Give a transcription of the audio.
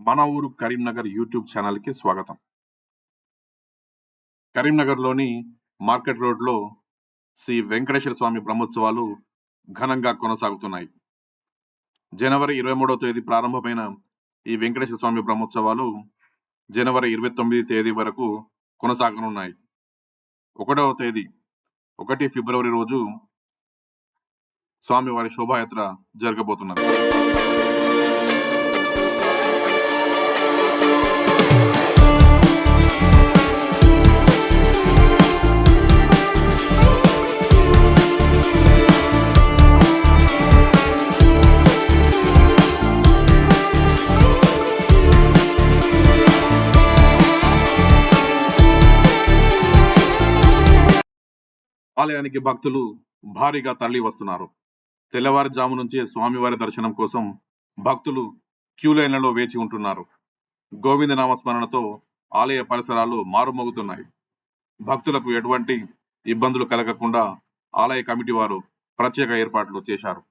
మన ఊరు కరీంనగర్ యూట్యూబ్ ఛానల్కి స్వాగతం. కరీంనగర్లోని మార్కెట్ రోడ్లో శ్రీ వెంకటేశ్వర స్వామి బ్రహ్మోత్సవాలు ఘనంగా కొనసాగుతున్నాయి. జనవరి 23వ తేదీ ప్రారంభమైన ఈ వెంకటేశ్వర స్వామి బ్రహ్మోత్సవాలు జనవరి 29 తేదీ వరకు కొనసాగనున్నాయి. 1వ తేదీ 1 ఫిబ్రవరి రోజు స్వామివారి శోభాయాత్ర జరగబోతున్నది. ఆలయానికి భక్తులు భారీగా తరలి వస్తున్నారు. తెల్లవారుజాము నుంచే స్వామివారి దర్శనం కోసం భక్తులు క్యూ లైన్లలో వేచి ఉంటున్నారు. గోవింద నామస్మరణతో ఆలయ పరిసరాలు మారుమోగుతున్నాయి. భక్తులకు ఎటువంటి ఇబ్బందులు కలగకుండా ఆలయ కమిటీ వారు ప్రత్యేక ఏర్పాట్లు చేశారు.